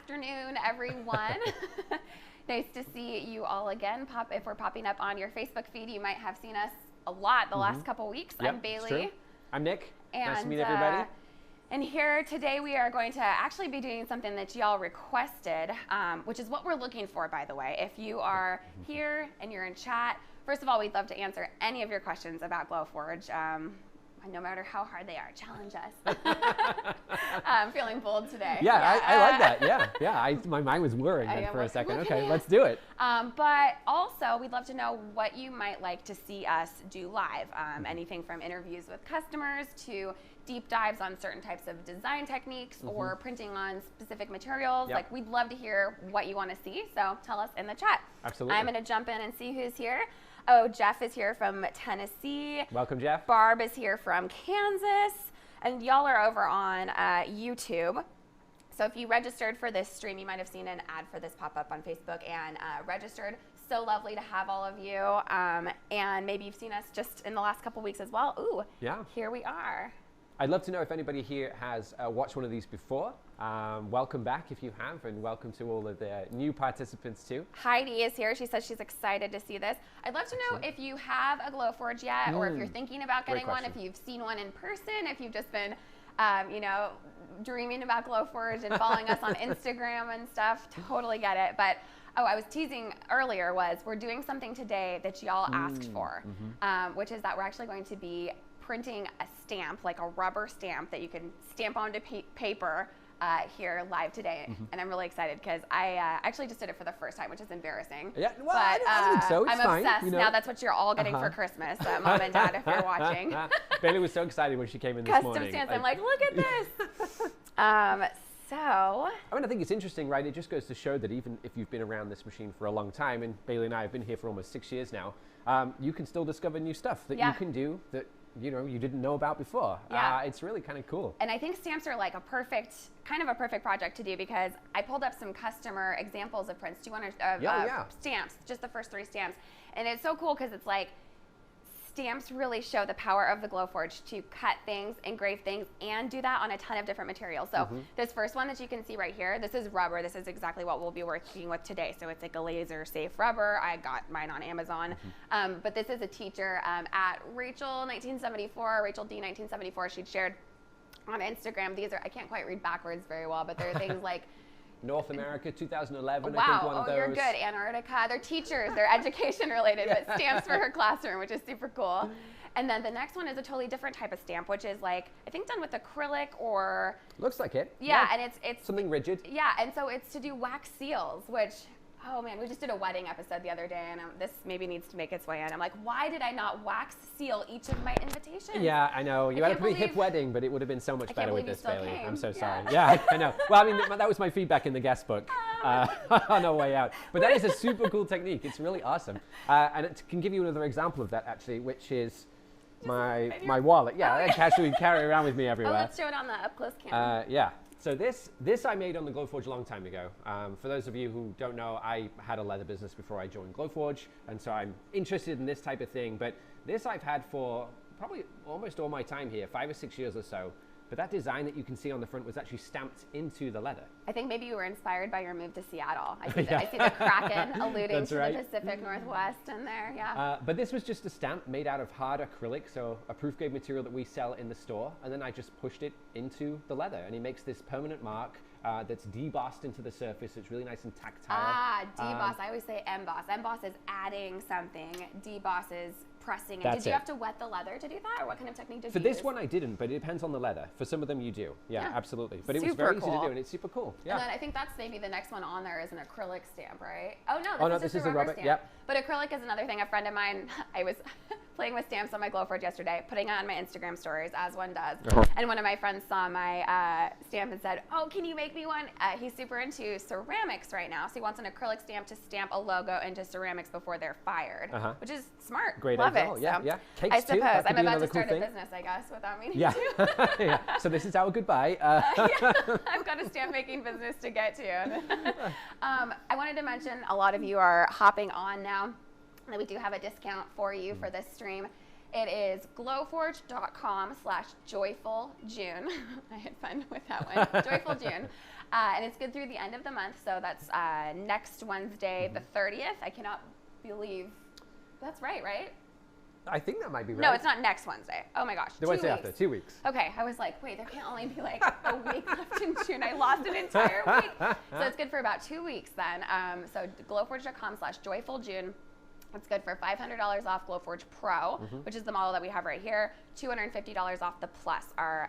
afternoon, everyone. Nice to see you all again. If we're popping up on your Facebook feed, you might have seen us a lot the last couple weeks. Yep, I'm Bailey. true. I'm Nick. And, nice to meet everybody. And here today we are going to actually be doing something that y'all requested, which is what we're looking for, by the way. If you are here and you're in chat, first of all, we'd love to answer any of your questions about Glowforge. No matter how hard they are, challenge us. I'm feeling bold today. Yeah, I like that. Yeah. My mind was whirring then for a second. Okay, let's do it. But also, we'd love to know what you might like to see us do live. Anything from interviews with customers to deep dives on certain types of design techniques or printing on specific materials. Yep. Like, we'd love to hear what you want to see. So tell us in the chat. Absolutely. I'm going to jump in and see who's here. Oh, Jeff is here from Tennessee. Welcome, Jeff. Barb is here from Kansas. And y'all are over on YouTube. So if you registered for this stream, you might have seen an ad for this pop up on Facebook and registered. So lovely to have all of you. And maybe you've seen us just in the last couple weeks as well. Ooh, yeah. Here we are. I'd love to know if anybody here has watched one of these before. Welcome back if you have, and welcome to all of the new participants too. Heidi is here. She says she's excited to see this. I'd love to know if you have a Glowforge yet, or if you're thinking about getting one, if you've seen one in person, if you've just been, dreaming about Glowforge and following us on Instagram and stuff. Totally get it. But I was teasing earlier we're doing something today that y'all asked for, which is that we're actually going to be printing a stamp, like a rubber stamp that you can stamp onto paper here live today. And I'm really excited because I actually just did it for the first time, which is embarrassing. Yeah, well, I don't think so. It's I'm fine, obsessed. Now that's what you're all getting for Christmas, Mom and Dad, if you're watching. Bailey was so excited when she came in this morning. Custom stamps. I'm like, look at this. I think it's interesting, right? It just goes to show that even if you've been around this machine for a long time, and Bailey and I have been here for almost 6 years now, you can still discover new stuff that you can do that you didn't know about before. Yeah. It's really kind of cool. And I think stamps are like a perfect project to do, because I pulled up some customer examples of prints. Do you want to stamps? Just the first 3 stamps, and it's so cool because it's like stamps really show the power of the Glowforge to cut things, engrave things, and do that on a ton of different materials. So this first one that you can see right here, this is rubber. This is exactly what we'll be working with today. So it's like a laser safe rubber. I got mine on Amazon. But this is a teacher at Rachel D1974. She'd shared on Instagram. These are, I can't quite read backwards very well, but they're things like North America 2011, wow. I think one of those. You're good. Antarctica. They're teachers. They're education related, but stamps for her classroom, which is super cool. And then the next one is a totally different type of stamp, which is like, I think done with acrylic or... Looks like it. Yeah, and it's... something rigid. Yeah, and so it's to do wax seals, which... Oh man, we just did a wedding episode the other day, and this maybe needs to make its way in. I'm like, why did I not wax seal each of my invitations? Yeah, I know. You had a pretty hip wedding, but it would have been so much better with this, Bailey. Came. I'm so sorry. Yeah, I know. Well, I mean, that was my feedback in the guest book on our way out. But that is a super cool technique. It's really awesome. And it can give you another example of that, actually, which is my wallet. Yeah, I casually carry around with me everywhere. Oh, let's show it on the up-close camera. Yeah. So this I made on the Glowforge a long time ago. For those of you who don't know, I had a leather business before I joined Glowforge, and so I'm interested in this type of thing. But this I've had for probably almost all my time here, 5 or 6 years or so. But that design that you can see on the front was actually stamped into the leather. I think maybe you were inspired by your move to Seattle. I see the Kraken alluding to the Pacific Northwest in there, yeah. But this was just a stamp made out of hard acrylic, so a Proofgrade material that we sell in the store, and then I just pushed it into the leather, and it makes this permanent mark that's debossed into the surface. It's really nice and tactile. Ah, deboss. I always say emboss. Emboss is adding something. Deboss is pressing it. Did you have to wet the leather to do that, or what kind of technique did you use? For this one I didn't, but it depends on the leather. For some of them you do. Yeah, absolutely. But it was very easy to do, and it's super cool. Yeah. And then I think that's maybe the next one on there is an acrylic stamp, right? Oh no, this is a rubber stamp. Yep. But acrylic is another thing. A friend of mine, I was playing with stamps on my Glowforge yesterday, putting on my Instagram stories, as one does. And one of my friends saw my stamp and said, oh, can you make me one? He's super into ceramics right now, so he wants an acrylic stamp to stamp a logo into ceramics before they're fired, which is smart. Great Love idea. it. Yeah, so yeah. Cakes I suppose. I'm about to start a business, I guess, without meaning to. Yeah. So this is our goodbye. I've got a stamp making business to get to. I wanted to mention a lot of you are hopping on now, that we do have a discount for you for this stream. It is glowforge.com/joyfuljune. I had fun with that one. Joyful June. And it's good through the end of the month. So that's next Wednesday, the 30th. I cannot believe that's right? I think that might be right. No, it's not next Wednesday. Oh my gosh. The Wednesday after, 2 weeks. Okay, I was like, wait, there can only be like a week left in June. I lost an entire week. So it's good for about 2 weeks then. So glowforge.com/joyfuljune. It's good for $500 off Glowforge Pro, which is the model that we have right here. $250 off the Plus, our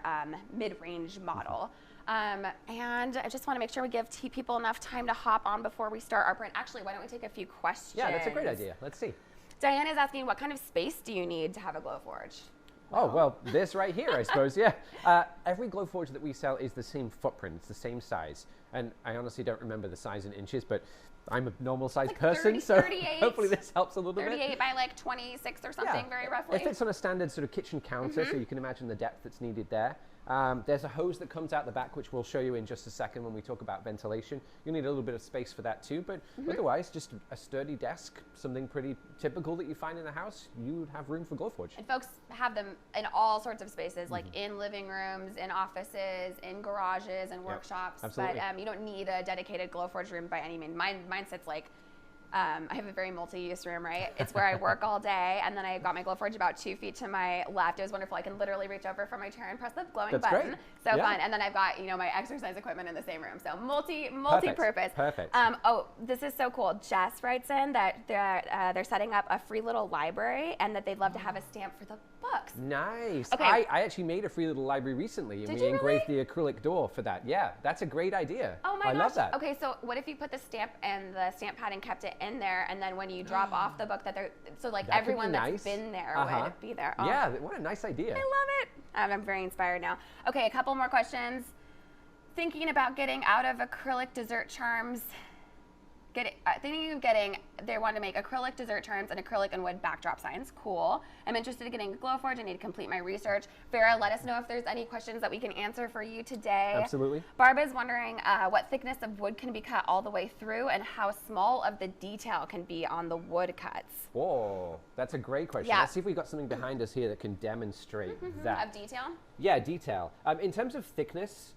mid-range model. And I just want to make sure we give people enough time to hop on before we start our print. Actually, why don't we take a few questions? Yeah, that's a great idea. Let's see. Diane is asking, what kind of space do you need to have a Glowforge? Oh, well, this right here, I suppose, yeah. Every Glowforge that we sell is the same footprint. It's the same size. And I honestly don't remember the size in inches, but I'm a normal sized person, 38, so hopefully this helps a little 38 bit. 38 by like 26 or something, very roughly. It fits on a standard sort of kitchen counter, so you can imagine the depth that's needed there. There's a hose that comes out the back, which we'll show you in just a second when we talk about ventilation. You'll need a little bit of space for that too, but otherwise, just a sturdy desk, something pretty typical that you find in a house, you'd have room for Glowforge. And folks have them in all sorts of spaces, like in living rooms, in offices, in garages, and workshops. Absolutely. But you don't need a dedicated Glowforge room by any means. Mine sits like, I have a very multi-use room, right? It's where I work all day, and then I got my Glowforge about 2 feet to my left. It was wonderful. I can literally reach over from my chair and press the glowing button. Great. So fun. And then I've got, my exercise equipment in the same room. So multi-purpose. Perfect. Oh, this is so cool. Jess writes in that they're setting up a free little library, and that they'd love to have a stamp for the books. Nice. Okay. I actually made a free little library recently, and Did we you engraved the acrylic door for that. Yeah, that's a great idea. Oh my gosh. I love that. Okay, so what if you put the stamp and the stamp pad and kept it in there, and then when you drop off the book, so like That everyone could be that's nice. been there would be there. Oh, Yeah, what a nice idea. I love it. I'm very inspired now. Okay, a couple more questions. Thinking about getting out of acrylic dessert charms. They want to make acrylic dessert charms and acrylic and wood backdrop signs. Cool. I'm interested in getting a Glowforge. I need to complete my research. Vera, let us know if there's any questions that we can answer for you today. Absolutely. Barb is wondering what thickness of wood can be cut all the way through, and how small of the detail can be on the wood cuts. Whoa, that's a great question. Yeah. Let's see if we've got something behind us here that can demonstrate that. Of detail? Yeah, detail. In terms of thickness,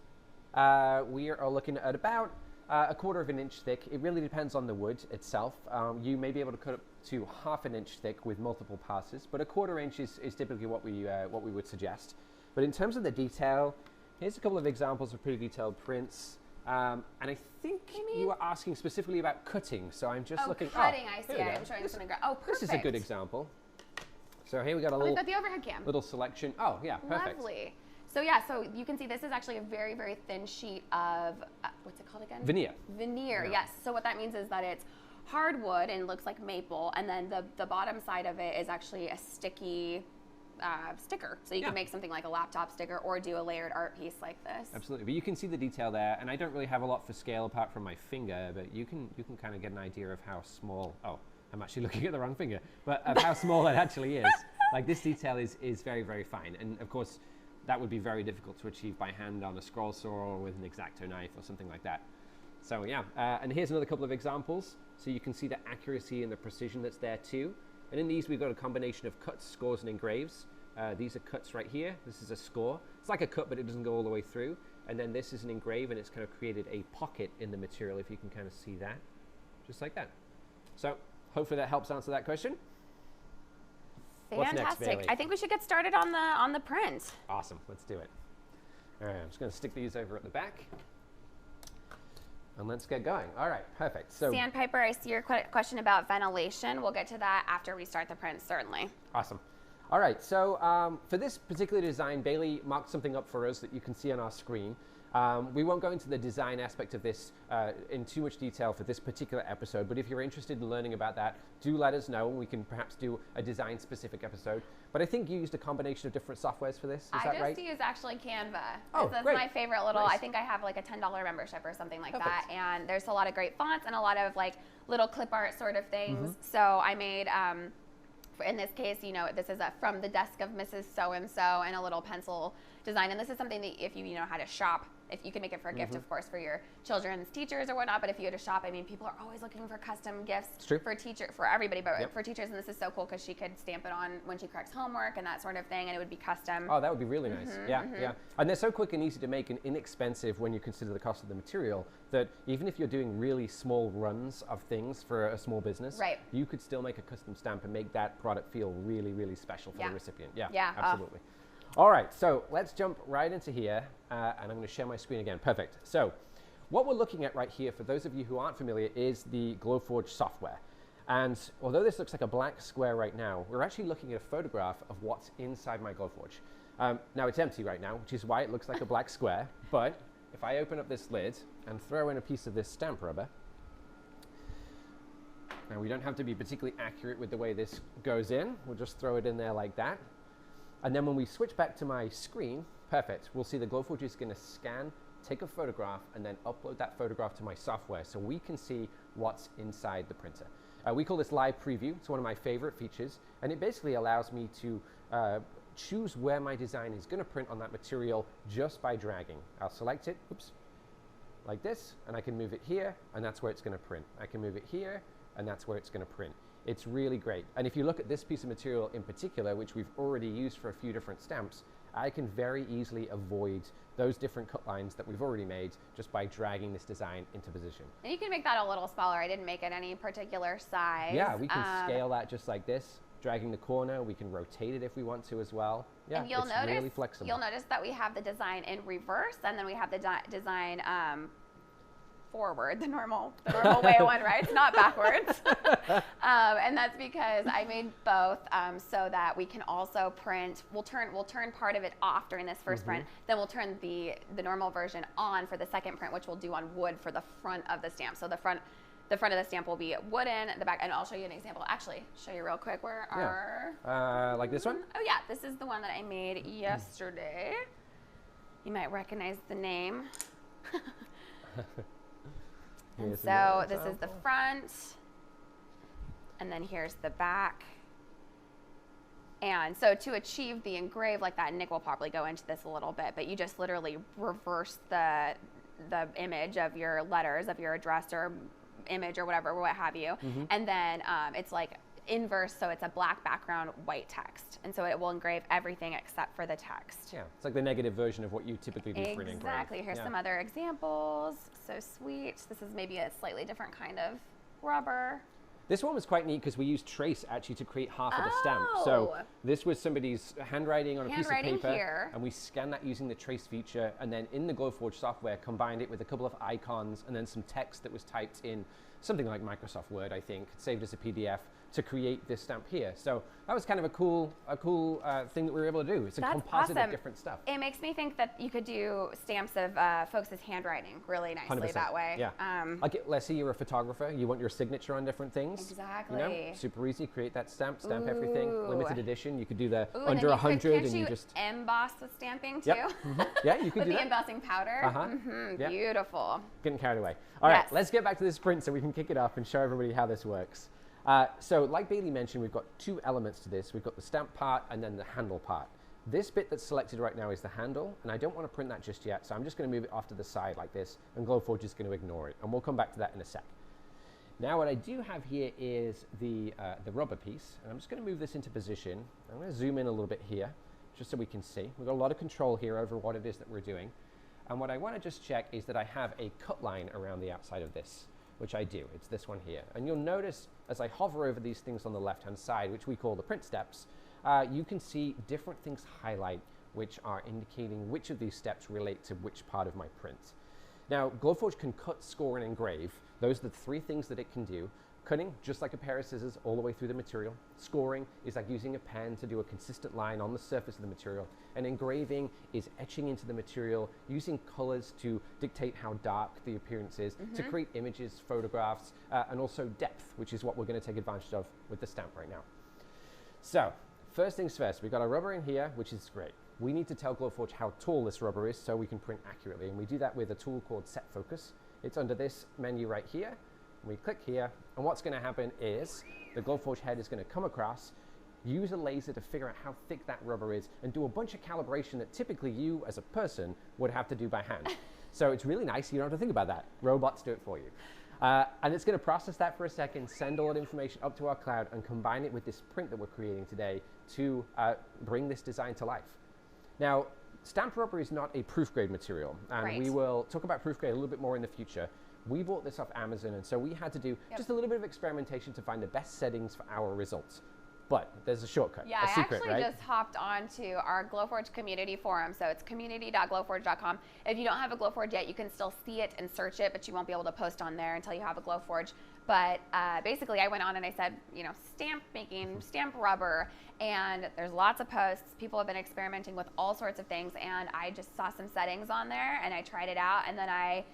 we are looking at about a 1/4 of an inch thick. It really depends on the wood itself. You may be able to cut up to 1/2 an inch thick with multiple passes, but a 1/4 inch is typically what we would suggest. But in terms of the detail, here's a couple of examples of pretty detailed prints. And I think you were asking specifically about cutting, so I'm just looking. Cutting, I see. I'm showing something. Oh, perfect. This is a good example. So here we got a we've got the overhead cam. little selection. Oh yeah, perfect. Lovely. So yeah, so you can see this is actually a very, very thin sheet of, what's it called again? Veneer. Veneer, yes. So what that means is that it's hardwood and looks like maple, and then the bottom side of it is actually a sticky sticker. So you can make something like a laptop sticker or do a layered art piece like this. Absolutely, but you can see the detail there, and I don't really have a lot for scale apart from my finger, but you can kind of get an idea of how small, I'm actually looking at the wrong finger, but of how small it actually is. Like this detail is very, very fine, and of course, that would be very difficult to achieve by hand on a scroll saw or with an X-Acto knife or something like that. So yeah, and here's another couple of examples. So you can see the accuracy and the precision that's there too. And in these, we've got a combination of cuts, scores, and engraves. These are cuts right here. This is a score. It's like a cut, but it doesn't go all the way through. And then this is an engrave, and it's kind of created a pocket in the material, if you can kind of see that. Just like that. So hopefully that helps answer that question. Fantastic. What's next, Bailey? I think we should get started on the print. Awesome. Let's do it. All right, I'm just going to stick these over at the back. And let's get going. All right, perfect. So Sandpiper, I see your question about ventilation. We'll get to that after we start the print, certainly. Awesome. All right, so for this particular design, Bailey marked something up for us that you can see on our screen. We won't go into the design aspect of this in too much detail for this particular episode, but if you're interested in learning about that, do let us know, and we can perhaps do a design-specific episode. But I think you used a combination of different softwares for this, is that right? I just use actually Canva. Oh, that's great. my favorite little, Nice. I think I have like a $10 membership or something like Perfect. that, and there's a lot of great fonts and a lot of like little clip art sort of things. So I made, in this case, this is from the desk of Mrs. So-and-so, and a little pencil design, and this is something that if you know how to shop if you can make it for a gift, of course, for your children's teachers or whatnot, but if you go to shop, I mean, people are always looking for custom gifts for everybody, but for teachers, and this is so cool because she could stamp it on when she corrects homework and that sort of thing, and it would be custom. Oh, that would be really nice. Yeah. And they're so quick and easy to make and inexpensive when you consider the cost of the material that even if you're doing really small runs of things for a small business, you could still make a custom stamp and make that product feel really, really special for the recipient. Yeah, absolutely. All right, so let's jump right into here, and I'm going to share my screen again. Perfect. So what we're looking at right here, for those of you who aren't familiar, is the Glowforge software. And although this looks like a black square right now, we're actually looking at a photograph of what's inside my Glowforge. Now it's empty right now, which is why it looks like a black square, but if I open up this lid and throw in a piece of this stamp rubber, now we don't have to be particularly accurate with the way this goes in, we'll just throw it in there like that. And then when we switch back to my screen, perfect, we'll see the Glowforge is going to scan, take a photograph, and then upload that photograph to my software so we can see what's inside the printer. We call this live preview. It's one of my favorite features, and it basically allows me to choose where my design is going to print on that material just by dragging. I'll select it, oops, like this, and I can move it here, and that's where it's going to print. I can move it here, and that's where it's going to print. It's really great. And if you look at this piece of material in particular, which we've already used for a few different stamps, I can very easily avoid those different cut lines that we've already made just by dragging this design into position. And you can make that a little smaller. I didn't make it any particular size. Yeah, we can scale that just like this, dragging the corner. We can rotate it if we want to as well. Yeah, and you'll it's notice, really flexible. You'll notice that we have the design in reverse, and then we have the design forward, the normal way one, right? It's not backwards. And that's because I made both so that we can also print. We'll turn part of it off during this first print, then we'll turn the normal version on for the second print, which we'll do on wood for the front of the stamp. So the front of the stamp will be wooden, the back, and I'll show you an example. Actually, show you real quick where our like this one? Oh yeah, this is the one that I made yesterday. You might recognize the name. And so this is the front, and then here's the back. And so to achieve the engrave like that, and Nick will probably go into this a little bit, but you just literally reverse the image of your letters, of your address or image or whatever, or what have you. And then it's like inverse, so it's a black background, white text. And so it will engrave everything except for the text. Yeah, it's like the negative version of what you typically do for an engrave. Exactly. Here's some other examples. So sweet. This is maybe a slightly different kind of rubber. This one was quite neat because we used trace actually to create half of the stamp. So this was somebody's handwriting on a piece of paper, here. And we scanned that using the trace feature, and then in the Glowforge software combined it with a couple of icons and then some text that was typed in something like Microsoft Word, I think, saved as a PDF to create this stamp here. So that was kind of a cool thing that we were able to do. It's a composite of different stuff. It makes me think that you could do stamps of folks' handwriting really nicely 100%. that way. Yeah. Like, let's say you're a photographer, you want your signature on different things. Exactly. You know, super easy, create that stamp everything. Limited edition, you could do the Ooh, under 100 and you just emboss with stamping too. Yep. Yeah, you could do with that. the embossing powder. Yep. Beautiful. Getting carried away. All right, let's get back to this print so we can kick it up and show everybody how this works. So like Bailey mentioned, we've got two elements to this. We've got the stamp part and then the handle part. This bit that's selected right now is the handle, and I don't want to print that just yet, so I'm just going to move it off to the side like this, and Glowforge is going to ignore it, and we'll come back to that in a sec. Now what I do have here is the rubber piece, and I'm just going to move this into position. I'm going to zoom in a little bit here, just so we can see. We've got a lot of control here over what it is that we're doing. And what I want to just check is that I have a cut line around the outside of this, which I do. It's this one here. And you'll notice as I hover over these things on the left-hand side, which we call the print steps, you can see different things highlight, which are indicating which of these steps relate to which part of my print. Now, Glowforge can cut, score, and engrave. Those are the three things that it can do. Cutting, just like a pair of scissors, all the way through the material. Scoring is like using a pen to do a consistent line on the surface of the material. And engraving is etching into the material, using colors to dictate how dark the appearance is, to create images, photographs, and also depth, which is what we're going to take advantage of with the stamp right now. So, first things first, we've got our rubber in here, which is great. We need to tell Glowforge how tall this rubber is so we can print accurately. And we do that with a tool called Set Focus. It's under this menu right here. We click here, and what's going to happen is the Glowforge head is going to come across, use a laser to figure out how thick that rubber is, and do a bunch of calibration that typically you, as a person, would have to do by hand. So it's really nice. You don't have to think about that. Robots do it for you. And it's going to process that for a second, send all that information up to our cloud, and combine it with this print that we're creating today to bring this design to life. Now, stamped rubber is not a Proofgrade material, and we will talk about Proofgrade a little bit more in the future. We bought this off Amazon, and so we had to do just a little bit of experimentation to find the best settings for our results. But there's a shortcut, a secret, I actually just hopped onto our Glowforge community forum. So it's community.glowforge.com. If you don't have a Glowforge yet, you can still see it and search it, but you won't be able to post on there until you have a Glowforge. But basically, I went on and I said, you know, stamp making, stamp rubber, and there's lots of posts. People have been experimenting with all sorts of things, and I just saw some settings on there, and I tried it out, and then I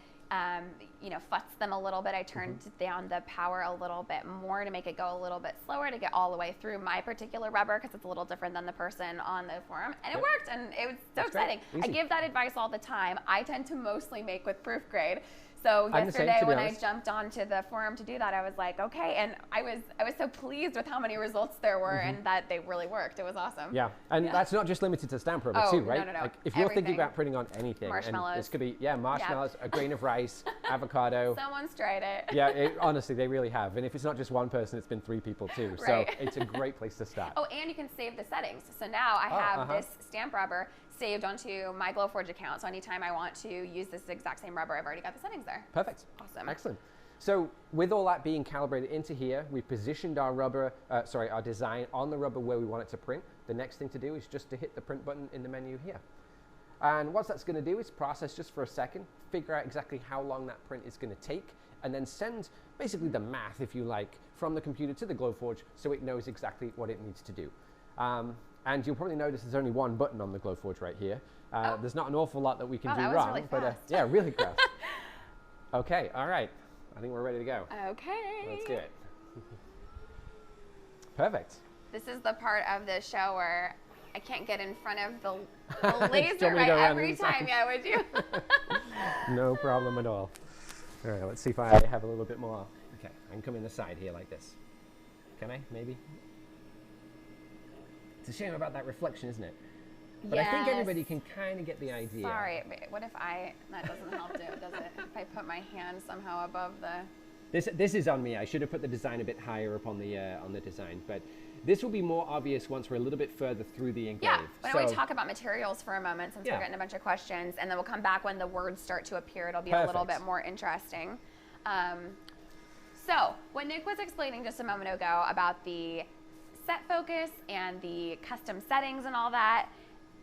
you know, futzed them a little bit. I turned down the power a little bit more to make it go a little bit slower to get all the way through my particular rubber, because it's a little different than the person on the forum, and it worked, and it was so exciting. I give that advice all the time. I tend to mostly make with Proofgrade. So yesterday when I jumped onto the forum to do that, I was like, okay, and I was so pleased with how many results there were and that they really worked. It was awesome. Yeah, and that's not just limited to stamp rubber too, right? No. Like if you're thinking about printing on anything, marshmallows. And this could be marshmallows, a grain of rice, avocado. Someone's tried it. Yeah, honestly, they really have. And if it's not just one person, it's been 3 people too. So it's a great place to start. Oh, and you can save the settings. So now I have this stamp rubber saved onto my Glowforge account. So anytime I want to use this exact same rubber, I've already got the settings there. Perfect. Awesome. Excellent. So with all that being calibrated into here, we've positioned our rubber, our design on the rubber where we want it to print. The next thing to do is just to hit the print button in the menu here. And what that's going to do is process just for a second, figure out exactly how long that print is going to take, and then send basically the math, if you like, from the computer to the Glowforge so it knows exactly what it needs to do. And you'll probably notice there's only one button on the Glowforge right here. There's not an awful lot that we can do wrong. Really fast. Yeah, really fast. Okay, all right. I think we're ready to go. Okay. Let's do it. Perfect. This is the part of the show where I can't get in front of the laser every time. Yeah, would you? No problem at all. All right, let's see if I have a little bit more. Okay, I can come in the side here like this. Can I, maybe? It's a shame about that reflection, isn't it? But I think everybody can kind of get the idea. Sorry, what if that doesn't help, does it? If I put my hand somehow above the... This is on me. I should have put the design a bit higher up on the design, but this will be more obvious once we're a little bit further through the engrave. Yeah, why don't we talk about materials for a moment, since we're getting a bunch of questions, and then we'll come back when the words start to appear. It'll be a little bit more interesting. So, what Nick was explaining just a moment ago about the set focus and the custom settings and all that,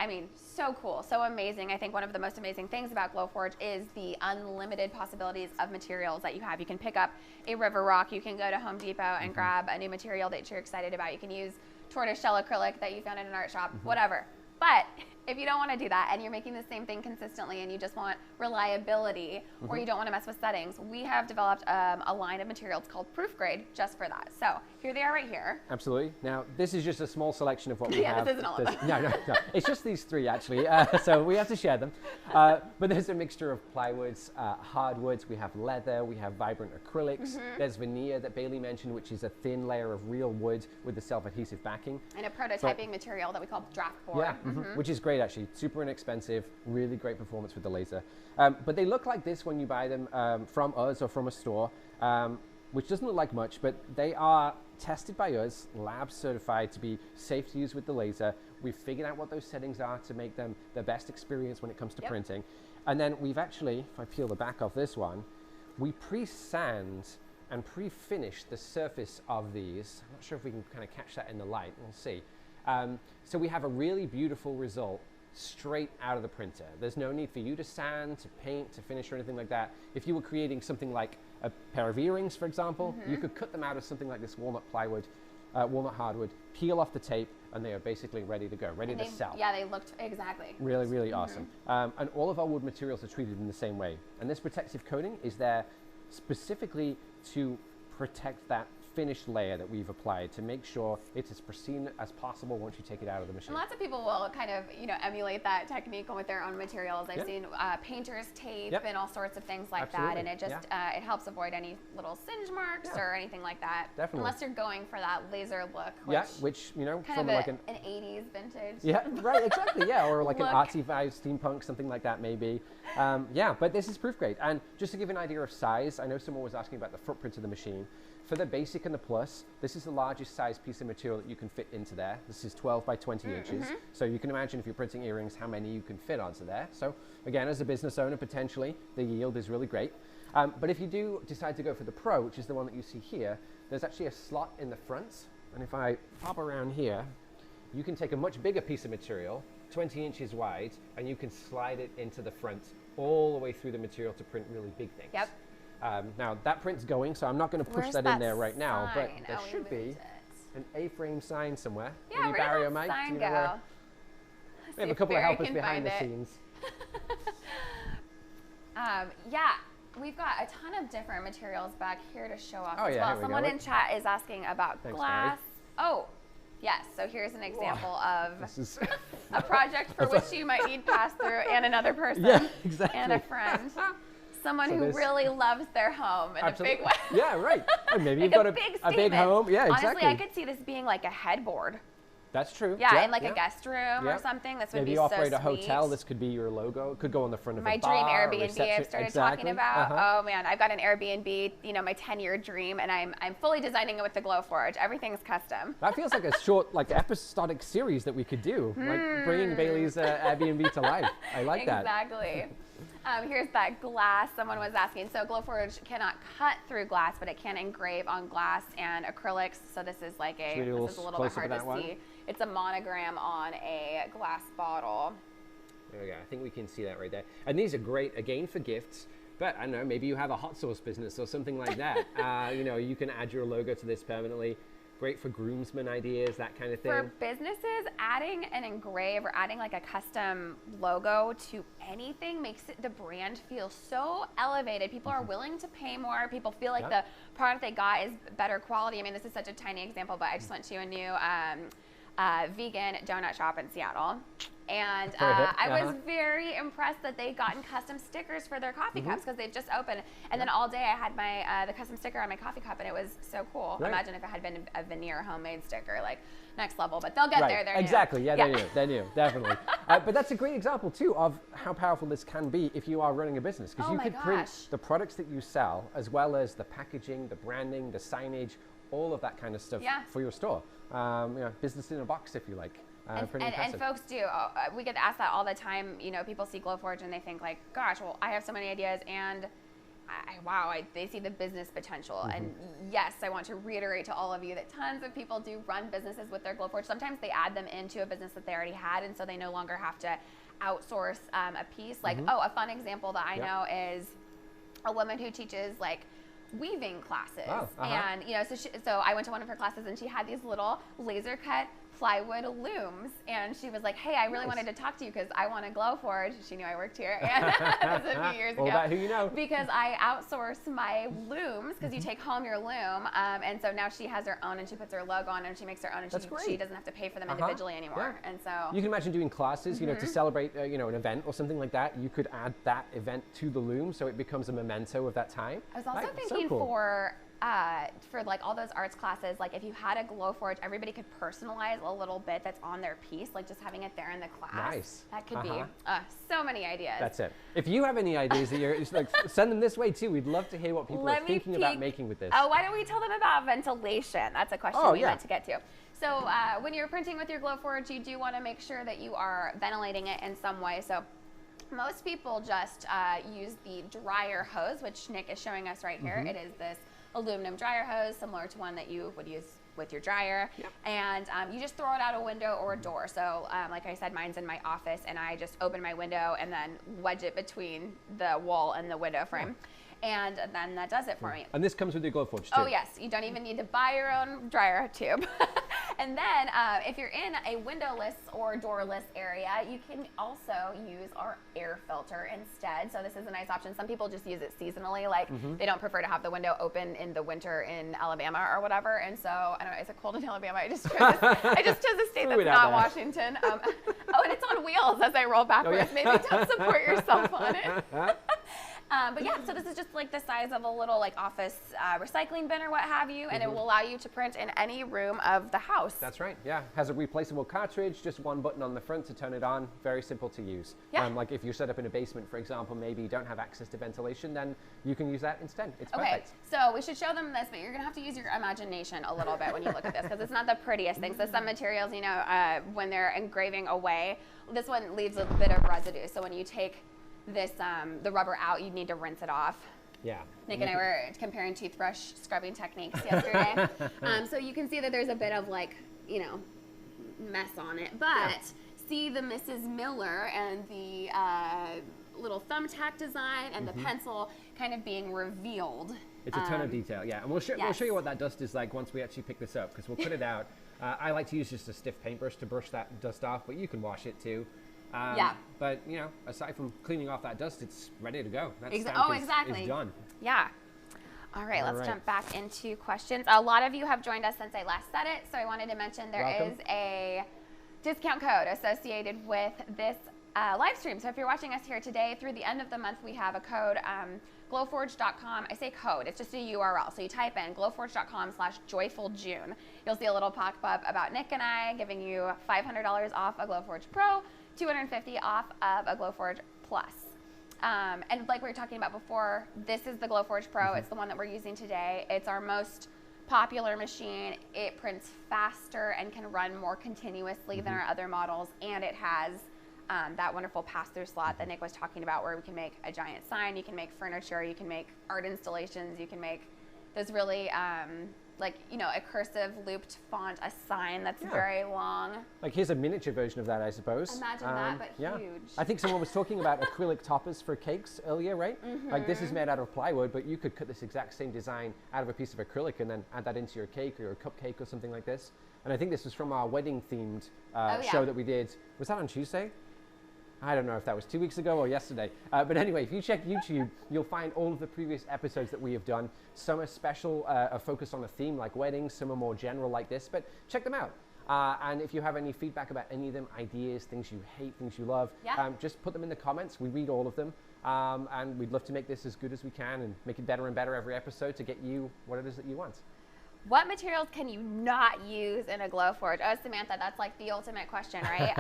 I mean, so cool, so amazing. I think one of the most amazing things about Glowforge is the unlimited possibilities of materials that you have. You can pick up a river rock, you can go to Home Depot and grab a new material that you're excited about. You can use tortoiseshell acrylic that you found in an art shop, whatever. But if you don't want to do that and you're making the same thing consistently and you just want reliability or you don't want to mess with settings, we have developed a line of materials called Proofgrade just for that. So here they are right here. Absolutely. Now, this is just a small selection of what we have. Yeah, this isn't all of them. No. It's just these 3, actually. So we have to share them. But there's a mixture of plywoods, hardwoods. We have leather. We have vibrant acrylics. There's veneer that Bailey mentioned, which is a thin layer of real wood with the self-adhesive backing. And a prototyping material that we call draft board. Yeah, which is great, actually. Super inexpensive, really great performance with the laser. But they look like this when you buy them from us or from a store, which doesn't look like much, but they are tested by us, lab certified to be safe to use with the laser. We've figured out what those settings are to make them the best experience when it comes to printing. And then we've actually, if I peel the back off this one, we pre-sand and pre-finish the surface of these. I'm not sure if we can kind of catch that in the light. We'll see. So we have a really beautiful result straight out of the printer. There's no need for you to sand, to paint, to finish, or anything like that. If you were creating something like a pair of earrings, for example, you could cut them out of something like this walnut plywood, walnut hardwood, peel off the tape, and they are basically ready to go, ready to sell. Yeah, they looked exactly. Really, really awesome. And all of our wood materials are treated in the same way. And this protective coating is there specifically to protect that finished layer that we've applied to make sure it's as pristine as possible once you take it out of the machine. And lots of people will kind of, emulate that technique with their own materials. I've seen painter's tape and all sorts of things like that, and it just it helps avoid any little singe marks or anything like that. Definitely. Unless you're going for that laser look, which kind from of like an 80s vintage. Yeah, right, exactly, or like an artsy vibe, steampunk, something like that maybe. But this is Proofgrade, and just to give an idea of size, I know someone was asking about the footprint of the machine. For the basic and the plus, this is the largest size piece of material that you can fit into there. This is 12 by 20 inches. So you can imagine if you're printing earrings, how many you can fit onto there. So again, as a business owner, potentially, the yield is really great. But if you do decide to go for the Pro, which is the one that you see here, there's actually a slot in the front. And if I pop around here, you can take a much bigger piece of material, 20 inches wide, and you can slide it into the front all the way through the material to print really big things. Yep. Now that print's going, so I'm not going to push that in there right now, but there should be an A-frame sign somewhere. Yeah, where did that sign go? We have a couple of helpers behind the scenes. We've got a ton of different materials back here to show off as well. Someone in chat is asking about glass. Oh, yes. So here's an example of a project for which you might need pass-through and another person and a friend. Someone who really loves their home in a big way. Yeah, right. And maybe you've got a big home. Yeah, exactly. Honestly, I could see this being like a headboard. That's true. Yeah, in like a guest room or something. This would be so sweet. Maybe you operate a hotel. This could be your logo. It could go on the front of a bar. My dream Airbnb I've started talking about. Oh man, I've got an Airbnb, my 10-year dream, and I'm fully designing it with the Glowforge. Everything's custom. That feels like a short, episodic series that we could do, like bringing Bailey's Airbnb to life. I like that. Exactly. Here's that glass. Someone was asking. So Glowforge cannot cut through glass, but it can engrave on glass and acrylics. So this is like this is a little bit hard to see. It's a monogram on a glass bottle. There we go. I think we can see that right there. And these are great, again, for gifts. But I don't know, maybe you have a hot sauce business or something like that. You can add your logo to this permanently. Great for groomsmen ideas, that kind of thing. For businesses, adding an engrave or adding like a custom logo to anything makes the brand feel so elevated. People are willing to pay more. People feel like the product they got is better quality. I mean, this is such a tiny example, but I just went to a new vegan donut shop in Seattle. And I was very impressed that they'd gotten custom stickers for their coffee cups because they've just opened. And then all day I had my the custom sticker on my coffee cup, and it was so cool. Right. Imagine if it had been a veneer homemade sticker, like next level. But they'll get there. They're exactly. new. Yeah, they're new, definitely. But that's a great example too of how powerful this can be if you are running a business, because you could print the products that you sell as well as the packaging, the branding, the signage, all of that kind of stuff for your store. Business in a box, if you like. And folks do. We get asked that all the time. People see Glowforge and they think like, gosh, well, I have so many ideas, and they see the business potential. And yes, I want to reiterate to all of you that tons of people do run businesses with their Glowforge. Sometimes they add them into a business that they already had, and so they no longer have to outsource a piece. Like, a fun example that I know is a woman who teaches like weaving classes. And so I went to one of her classes, and she had these little laser cut plywood looms, and she was like, hey, I really wanted to talk to you because I want a Glowforge. She knew I worked here, and this was a few years ago. About who you know. Because I outsource my looms, because you take home your loom, and so now she has her own, and she puts her logo on, and she makes her own, and she doesn't have to pay for them individually anymore. And so you can imagine doing classes, to celebrate, an event or something like that. You could add that event to the loom, so it becomes a memento of that time. I was also thinking for like all those arts classes, like if you had a Glowforge, everybody could personalize a little bit that's on their piece, like just having it there in the class. Nice. That could be so many ideas. That's it. If you have any ideas that you're send them this way too. We'd love to hear what people are thinking about making with this. Oh, why don't we tell them about ventilation? That's a question we meant to get to. So when you're printing with your Glowforge, you do want to make sure that you are ventilating it in some way. So most people just use the dryer hose, which Nick is showing us right here. It is this aluminum dryer hose, similar to one that you would use with your dryer. And you just throw it out a window or a door. So like I said, mine's in my office, and I just open my window and then wedge it between the wall and the window frame. and then that does it for me. And this comes with your Glowforge too. Oh yes, you don't even need to buy your own dryer tube. And then if you're in a windowless or doorless area, you can also use our air filter instead. So this is a nice option. Some people just use it seasonally, like they don't prefer to have the window open in the winter in Alabama or whatever. And so, I don't know, is it cold in Alabama? I just chose a state that's not Washington. Oh, and it's on wheels as I roll backwards. Oh, yeah. Maybe don't support yourself on it. But yeah, so this is just like the size of a little like office recycling bin or what have you, and it will allow you to print in any room of the house. That's right, yeah. Has a replaceable cartridge, just one button on the front to turn it on. Very simple to use. Yeah. Like if you're set up in a basement, for example, maybe you don't have access to ventilation, then you can use that instead. It's perfect. So we should show them this, but you're gonna have to use your imagination a little bit when you look at this, because it's not the prettiest thing. So some materials, you know, when they're engraving away, this one leaves a bit of residue. So when you take this the rubber out, you need to rinse it off. Yeah. Nick and I were comparing toothbrush scrubbing techniques yesterday. So you can see that there's a bit of like, you know, mess on it. But see the Mrs. Miller and the little thumbtack design and the pencil kind of being revealed. It's a ton of detail, yeah. And we'll show you what that dust is like once we actually pick this up, because we'll put it out. I like to use just a stiff paintbrush to brush that dust off, but you can wash it too. But, you know, aside from cleaning off that dust, it's ready to go. That stamp is done. Yeah. All right, let's jump back into questions. A lot of you have joined us since I last said it, so I wanted to mention there is a discount code associated with this live stream. So if you're watching us here today, through the end of the month, we have a code, glowforge.com. I say code, it's just a URL. So you type in glowforge.com/joyfuljune. You'll see a little pop-up about Nick and I giving you $500 off a Glowforge Pro, $250 off of a Glowforge Plus. And like we were talking about before, this is the Glowforge Pro. It's the one that we're using today. It's our most popular machine. It prints faster and can run more continuously than our other models, and it has that wonderful pass-through slot that Nick was talking about, where we can make a giant sign, you can make furniture, you can make art installations, you can make those really like, you know, a cursive looped font, a sign that's very long. Like here's a miniature version of that, I suppose. Imagine that, but huge. I think someone was talking about acrylic toppers for cakes earlier, right? Like this is made out of plywood, but you could cut this exact same design out of a piece of acrylic and then add that into your cake or a cupcake or something like this. And I think this was from our wedding themed show that we did. Was that on Tuesday? I don't know if that was 2 weeks ago or yesterday. But anyway, if you check YouTube, you'll find all of the previous episodes that we have done. Some are special, focused on a theme like weddings. Some are more general like this, but check them out. And if you have any feedback about any of them, ideas, things you hate, things you love, just put them in the comments. We read all of them. And we'd love to make this as good as we can and make it better and better every episode to get you what it is that you want. What materials can you not use in a Glowforge? Oh, Samantha, that's like the ultimate question, right?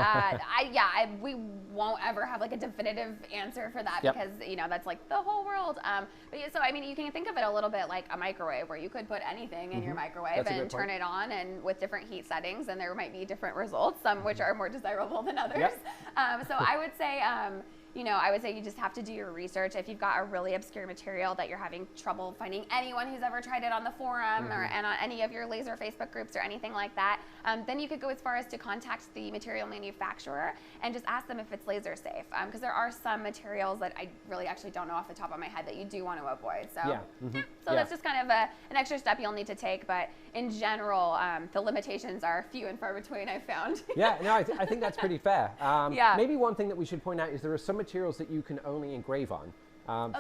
We won't ever have like a definitive answer for that because, you know, that's like the whole world. But yeah, so, I mean, you can think of it a little bit like a microwave, where you could put anything in your microwave and turn it on, and with different heat settings, and there might be different results, some which are more desirable than others. So I would say, you know, I would say you just have to do your research. If you've got a really obscure material that you're having trouble finding anyone who's ever tried it on the forum or and on any of your laser Facebook groups or anything like that, then you could go as far as to contact the material manufacturer and just ask them if it's laser safe. Because there are some materials that I really actually don't know off the top of my head that you do want to avoid. So, so that's just kind of an extra step you'll need to take. But in general, the limitations are few and far between, I've found. I think that's pretty fair. Maybe one thing that we should point out is there are some materials that you can only engrave on.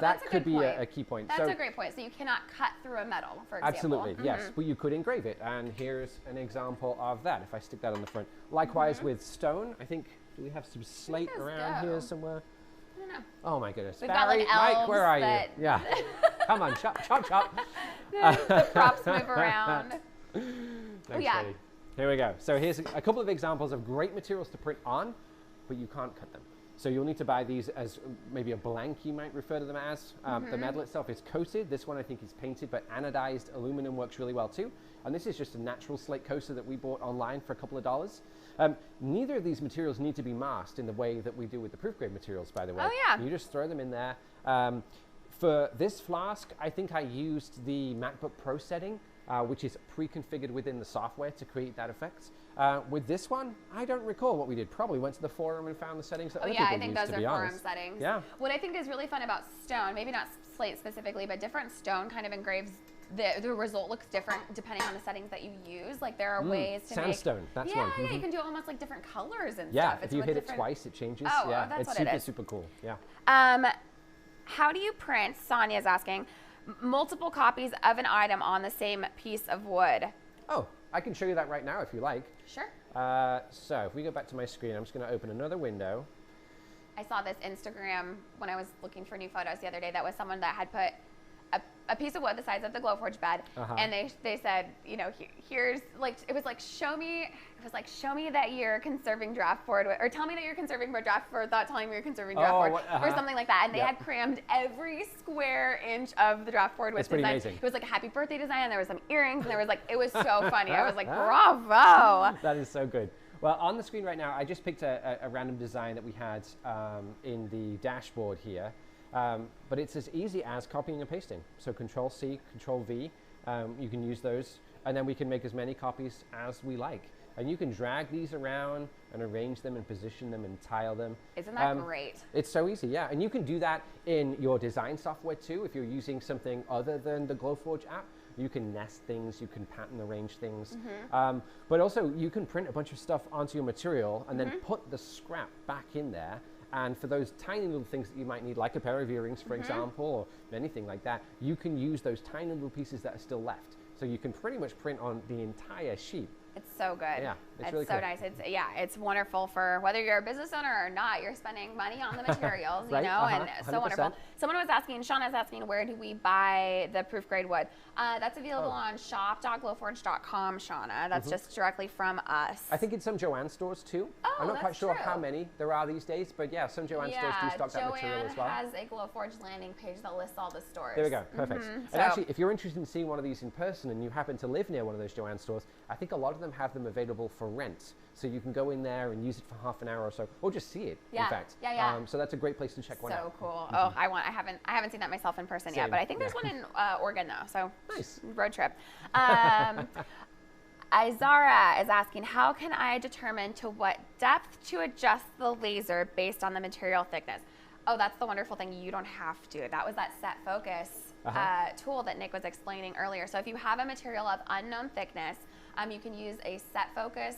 That could be a key point. That's a great point. So you cannot cut through a metal, for example. Absolutely, yes. But you could engrave it. And here's an example of that, if I stick that on the front. Likewise with stone, I think, do we have some slate around here somewhere? I don't know. Oh my goodness. We've Barry, got like Mike, where are you? Yeah. Come on, chop, chop, chop. The props move around. Thanks, Katie. Here we go. So here's a couple of examples of great materials to print on, but you can't cut them. So you'll need to buy these as maybe a blank, you might refer to them as. The metal itself is coated. This one I think is painted, but anodized aluminum works really well too. And this is just a natural slate coaster that we bought online for a couple of dollars. Neither of these materials need to be masked in the way that we do with the Proofgrade materials, by the way. Oh, yeah. You just throw them in there. For this flask, I think I used the MacBook Pro setting, which is pre-configured within the software to create that effect. With this one, I don't recall what we did. Probably went to the forum and found the settings that other people used, to be honest. I think those are forum settings. Yeah. What I think is really fun about stone, maybe not slate specifically, but different stone kind of engraves, the result looks different depending on the settings that you use. Like there are ways to sandstone, that's one. Yeah, you can do almost like different colors and stuff. Yeah, if you hit it twice, it changes. Oh, yeah, that's it's what super, it is. super cool. Yeah. How do you print, Sonia's asking, multiple copies of an item on the same piece of wood? Oh, I can show you that right now if you like. Sure. So if we go back to my screen, I'm just going to open another window. I saw this Instagram when I was looking for new photos the other day. That was someone that had put a piece of wood the size of the Glowforge bed, and they said, you know, here's like, it was like, show me that you're conserving draft board, or tell me that you're conserving draft board without telling me you're conserving draft board, or something like that. And they had crammed every square inch of the draft board with That's pretty design. amazing. It was like a happy birthday design, and there was some earrings, and there was like, it was so funny. I was like, bravo. That is so good. Well, on the screen right now, I just picked a random design that we had in the dashboard here. But it's as easy as copying and pasting. So Control-C, Control-V, you can use those, and then we can make as many copies as we like. And you can drag these around and arrange them and position them and tile them. Isn't that great? It's so easy, yeah. And you can do that in your design software too. If you're using something other than the Glowforge app, you can nest things, you can pattern arrange things. But also you can print a bunch of stuff onto your material and then put the scrap back in there. And for those tiny little things that you might need, like a pair of earrings, for example, or anything like that, you can use those tiny little pieces that are still left. So you can pretty much print on the entire sheet. It's so good. Yeah, it's it's really so cool. nice. It's wonderful for whether you're a business owner or not. You're spending money on the materials, Right? you know, and so 100%. wonderful. Someone was asking, Shauna's asking, where do we buy the Proofgrade wood? That's available on shop.glowforge.com, Shauna. That's just directly from us. I think in some Joann stores too. Oh, I'm not quite sure true. how many there are these days, but yeah, some Joann stores do stock that material as well. Joann has a Glowforge landing page that lists all the stores. There we go, perfect. And actually, if you're interested in seeing one of these in person and you happen to live near one of those Joann stores, I think a lot of them have them available for rent. So you can go in there and use it for half an hour or so, or just see it, in fact. So that's a great place to check one out. So cool. Oh, I haven't seen that myself in person yet, but I think there's one in Oregon though. So nice. Road trip. Izara is asking, how can I determine to what depth to adjust the laser based on the material thickness? Oh, that's the wonderful thing. You don't have to. That was that set focus tool that Nick was explaining earlier. So if you have a material of unknown thickness, you can use a set focus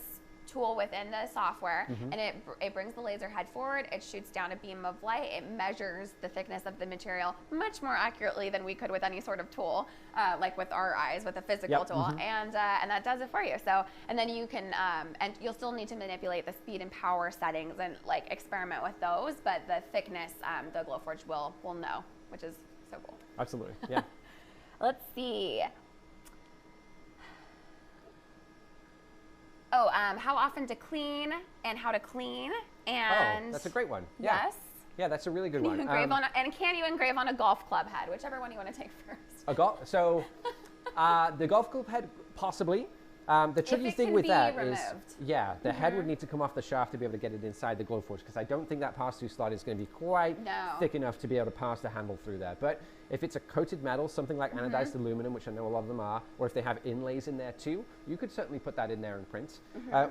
tool within the software, and it brings the laser head forward. It shoots down a beam of light. It measures the thickness of the material much more accurately than we could with any sort of tool, like with our eyes, with a physical tool, and that does it for you. So, and then you can, and you'll still need to manipulate the speed and power settings and like experiment with those, but the thickness, the Glowforge will know, which is so cool. Absolutely, yeah. Let's see. Oh, how often to clean and how to clean, and that's a great one. Yeah. Yes. Yeah, that's a really good Can one. you engrave on can you engrave on a golf club head, whichever one you want to take first? So the golf club head, possibly. The tricky thing with that is, the head would need to come off the shaft to be able to get it inside the Glowforge, because I don't think that pass-through slot is going to be quite thick enough to be able to pass the handle through there. But if it's a coated metal, something like anodized aluminum, which I know a lot of them are, or if they have inlays in there too, you could certainly put that in there and print.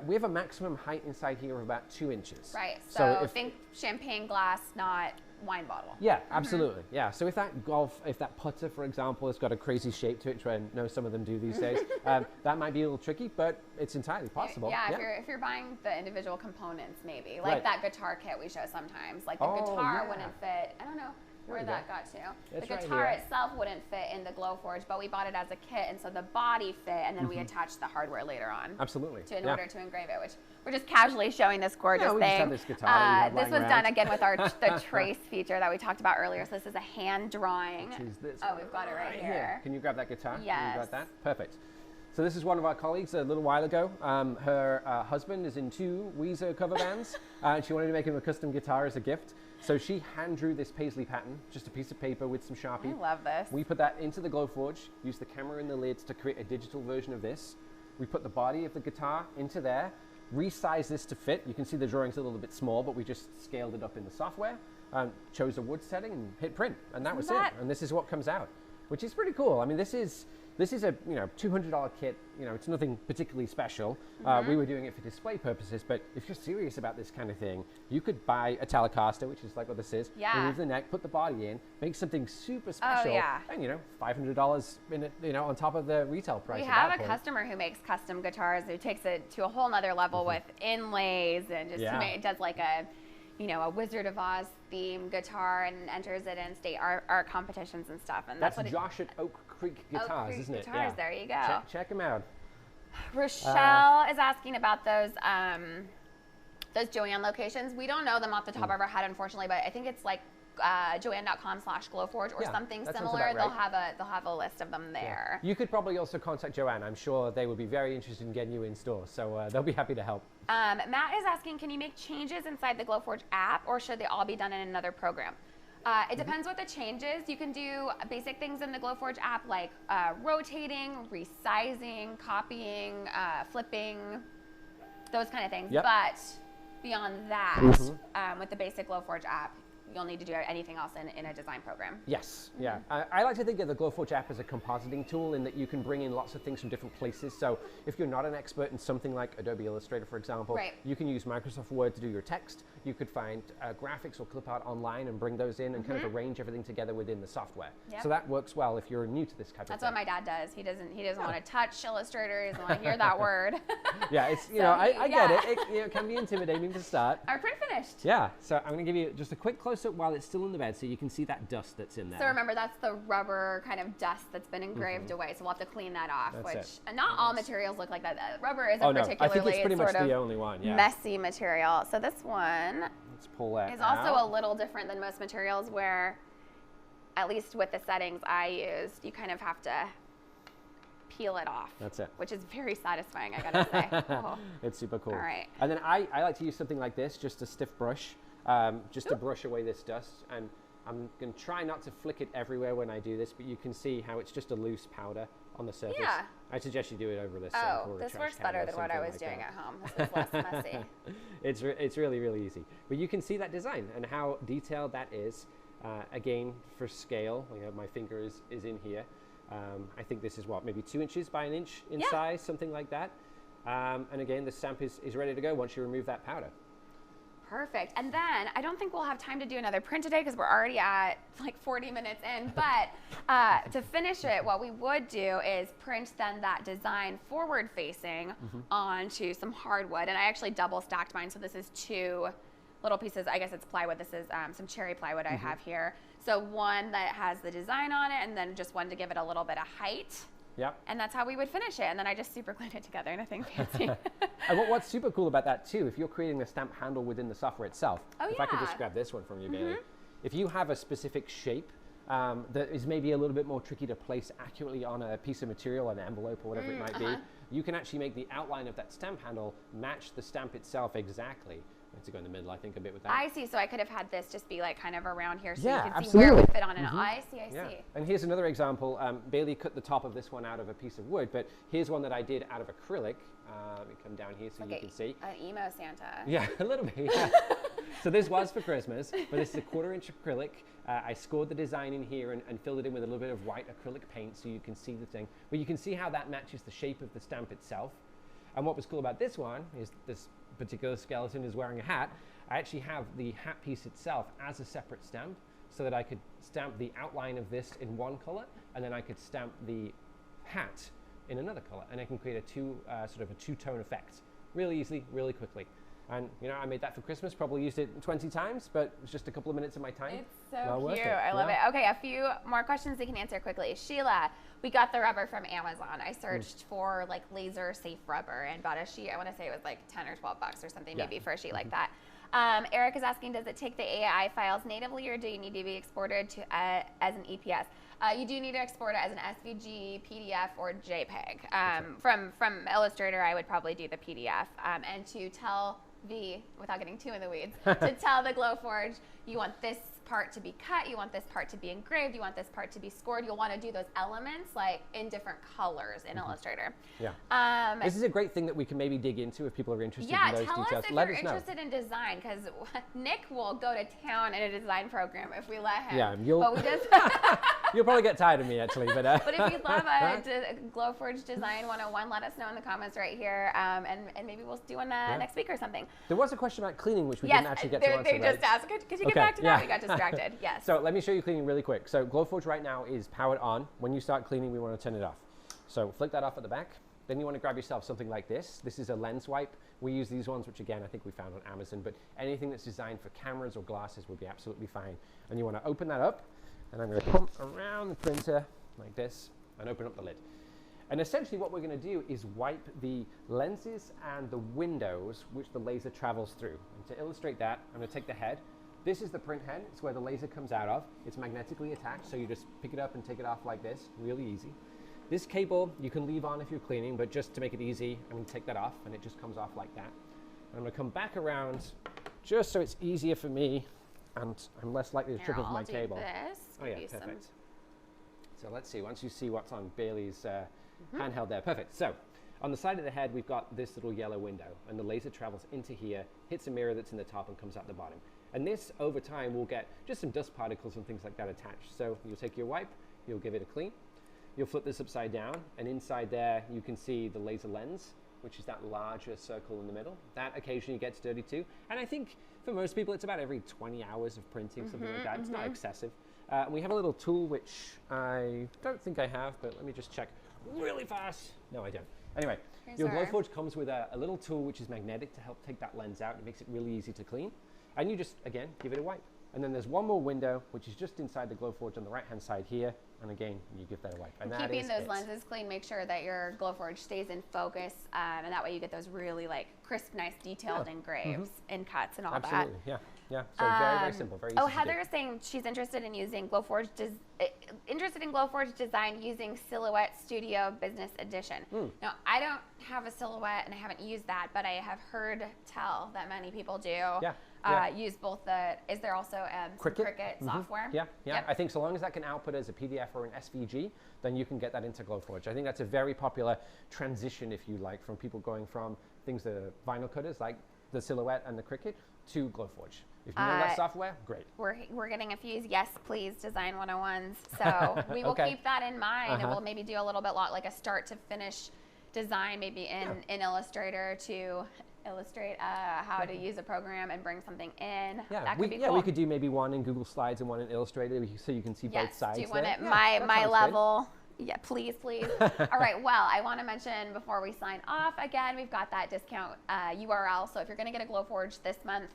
We have a maximum height inside here of about 2 inches. Right, so think champagne glass, not wine bottle. Yeah, absolutely. Yeah, so if that putter, for example, has got a crazy shape to it, which I know some of them do these days, that might be a little tricky, but it's entirely possible. Yeah, if you're buying the individual components, maybe like that guitar kit we show sometimes, like the guitar wouldn't fit. I don't know where that got to. The guitar itself wouldn't fit in the Glowforge, but we bought it as a kit, and so the body fit, and then we attached the hardware later on. Absolutely. In order to engrave it, which we're just casually showing this gorgeous thing. Just have this guitar this was done again with the trace feature that we talked about earlier. So this is a hand drawing. Which is this we've got it right here. Can you grab that guitar? Yes. Can you grab that? Perfect. So this is one of our colleagues a little while ago. Her husband is in 2 Weezer cover bands, and she wanted to make him a custom guitar as a gift. So she hand drew this paisley pattern, just a piece of paper with some Sharpie. I love this. We put that into the Glowforge, used the camera in the lids to create a digital version of this. We put the body of the guitar into there, resized this to fit. You can see the drawing's a little bit small, but we just scaled it up in the software. chose a wood setting and hit print, and that was it. And this is what comes out, which is pretty cool. I mean, this is a $200 kit. It's nothing particularly special. We were doing it for display purposes, but if you're serious about this kind of thing, you could buy a Telecaster, which is like what this is. Remove the neck, put the body in, make something super special, and $500 in it, on top of the retail price. We have a customer who makes custom guitars, who takes it to a whole nother level with inlays and just does like a Wizard of Oz theme guitar and enters it in state art competitions and stuff. And that's Josh at Oak Creek Guitars, isn't it? Guitars, there you go. Check him out. Rochelle is asking about those Joanne locations. We don't know them off the top of our head, unfortunately, but I think it's like joanne.com/glowforge or something similar. Right. They'll have a list of them there. You could probably also contact Joanne. I'm sure they would be very interested in getting you in store, so they'll be happy to help. Matt is asking, can you make changes inside the Glowforge app, or should they all be done in another program? It depends what the change is. You can do basic things in the Glowforge app like rotating, resizing, copying, flipping, those kind of things. But beyond that, with the basic Glowforge app, you'll need to do anything else in a design program. Yes, I like to think of the Glowforge app as a compositing tool in that you can bring in lots of things from different places. So if you're not an expert in something like Adobe Illustrator, for example, you can use Microsoft Word to do your text. You could find graphics or clip art online and bring those in and kind of arrange everything together within the software. So that works well if you're new to this type of thing. That's what my dad does. He doesn't want to touch Illustrator. He doesn't want to hear that word. It's I get it. It can be intimidating to start. Our print finished. Yeah. So I'm going to give you just a quick close-up while it's still in the bed, so you can see that dust that's in there. So remember, that's the rubber kind of dust that's been engraved away. So we'll have to clean that off. And not all materials look like that. Rubber isn't particularly. I think it's pretty much the only one. Messy material. So this one. Let's pull that is also a little different than most materials, where, at least with the settings I used, you kind of have to peel it off. That's it. Which is very satisfying, I gotta say. It's super cool. All right. And then I like to use something like this, just a stiff brush, just to brush away this dust. And I'm going to try not to flick it everywhere when I do this, but you can see how it's just a loose powder on the surface. I suggest you do it over this sink or a trash can. This works better than what I was doing at home. This is less messy. It's really, really easy. But you can see that design and how detailed that is. Again, for scale, my finger is in here. I think this is maybe 2 inches by 1 inch in size, something like that. And again, the stamp is ready to go once you remove that powder. Perfect. And then I don't think we'll have time to do another print today because we're already at like 40 minutes in. But to finish it, what we would do is print then that design forward facing onto some hardwood. And I actually double stacked mine. So this is 2 little pieces. I guess it's plywood. This is some cherry plywood I have here. So one that has the design on it, and then just one to give it a little bit of height. And that's how we would finish it. And then I just super glued it together, nothing fancy. And what's super cool about that too, if you're creating a stamp handle within the software itself, if I could just grab this one from you, Bailey. If you have a specific shape that is maybe a little bit more tricky to place accurately on a piece of material, an envelope or whatever it might be, you can actually make the outline of that stamp handle match the stamp itself exactly. I have to go in the middle, I think, a bit with that. I see. So I could have had this just be like kind of around here so you can see where it would fit on an I see. And here's another example. Bailey cut the top of this one out of a piece of wood, but here's one that I did out of acrylic. Let me come down here so you can see. An emo Santa. Yeah, a little bit, So this was for Christmas, but this is a 1/4 inch acrylic. I scored the design in here and filled it in with a little bit of white acrylic paint so you can see the thing. But you can see how that matches the shape of the stamp itself. And what was cool about this one is this particular skeleton is wearing a hat. I actually have the hat piece itself as a separate stamp so that I could stamp the outline of this in one color, and then I could stamp the hat in another color, and I can create a sort of a 2-tone effect really easily, really quickly. And I made that for Christmas, probably used it 20 times, but it was just a couple of minutes of my time. It's so cute. I love it. Okay, a few more questions we can answer quickly. Sheila, we got the rubber from Amazon. I searched for like laser safe rubber and bought a sheet. I want to say it was like 10 or 12 bucks or something maybe for a sheet like that. Eric is asking, does it take the AI files natively, or do you need to be exported to as an EPS? You do need to export it as an SVG, PDF, or JPEG. From Illustrator, I would probably do the PDF. And to tell without getting too in the weeds, to tell the Glowforge you want this part to be cut, you want this part to be engraved, you want this part to be scored. You'll want to do those elements like in different colors in Illustrator. Yeah. This is a great thing that we can maybe dig into if people are interested in those details. Tell us if you're interested in design, because Nick will go to town in a design program if we let him. Yeah, you'll probably get tired of me actually. But if you'd love a Glowforge Design 101, let us know in the comments right here, and maybe we'll do one next week or something. There was a question about cleaning, which we didn't actually get to answer. They just asked, could you get back to that? We got distracted. Yes. So let me show you cleaning really quick. So Glowforge right now is powered on. When you start cleaning, we want to turn it off. So flick that off at the back. Then you want to grab yourself something like this. This is a lens wipe. We use these ones, which again, I think we found on Amazon, but anything that's designed for cameras or glasses would be absolutely fine. And you want to open that up, and I'm going to pump around the printer like this and open up the lid. And essentially what we're going to do is wipe the lenses and the windows which the laser travels through. And to illustrate that, I'm going to take the head. This is the print head. It's where the laser comes out of. It's magnetically attached, so you just pick it up and take it off like this, really easy. This cable you can leave on if you're cleaning, but just to make it easy, I'm going to take that off, and it just comes off like that. And I'm going to come back around just so it's easier for me, and I'm less likely to trip over my cable. Oh yeah, perfect. So let's see, once you see what's on Bailey's handheld there, perfect. So on the side of the head, we've got this little yellow window, and the laser travels into here, hits a mirror that's in the top, and comes out the bottom. And this, over time, will get just some dust particles and things like that attached. So you'll take your wipe, you'll give it a clean. You'll flip this upside down, and inside there you can see the laser lens, which is that larger circle in the middle. That occasionally gets dirty too. And I think for most people it's about every 20 hours of printing, something like that. It's not excessive. We have a little tool which I don't think I have, but let me just check really fast. No, I don't. Anyway, your Glowforge comes with a little tool which is magnetic to help take that lens out. It makes it really easy to clean. And you just, again, give it a wipe. And then there's one more window, which is just inside the Glowforge on the right-hand side here. And again, you give that a wipe. And keeping those lenses clean, make sure that your Glowforge stays in focus, and that way you get those really like crisp, nice, detailed engraves and cuts and all that. Absolutely, yeah. So very, very simple, very easy to do. Heather is saying she's interested in using Glowforge, Glowforge Design using Silhouette Studio Business Edition. Now, I don't have a Silhouette, and I haven't used that, but I have heard tell that many people do. Use both is there also Cricut software? Yeah. Yep. I think so long as that can output as a PDF or an SVG, then you can get that into Glowforge. I think that's a very popular transition, if you like, from people going from things that are vinyl cutters, like the Silhouette and the Cricut, to Glowforge. If you know that software, great. We're getting a few yes, please, Design 101s. So we will keep that in mind, and we'll maybe do a little bit like a start to finish design, maybe in Illustrator to illustrate how to use a program and bring something in. That could be cool. We could do maybe one in Google Slides and one in Illustrator, so you can see both sides. Do one at my level. Good. Yeah, please. All right, well, I want to mention before we sign off, again, we've got that discount URL. So if you're going to get a Glowforge this month,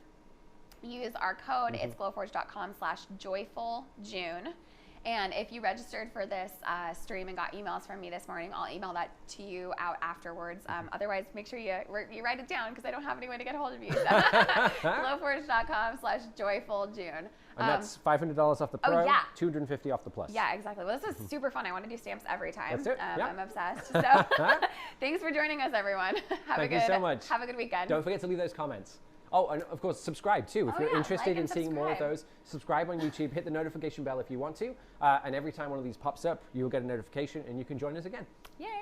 use our code. It's glowforge.com/joyfuljune. And if you registered for this stream and got emails from me this morning, I'll email that to you out afterwards. Otherwise, make sure you write it down because I don't have any way to get a hold of you. So glowforge.com/joyfuljune. And that's $500 off the Pro, $250 off the Plus. Yeah, exactly. Well, this is super fun. I want to do stamps every time. That's it. I'm obsessed. So thanks for joining us, everyone. Thank you so much. Have a good weekend. Don't forget to leave those comments. Oh, and of course, subscribe too. If you're interested in seeing more of those, subscribe on YouTube, hit the notification bell if you want to. And every time one of these pops up, you'll get a notification and you can join us again. Yay!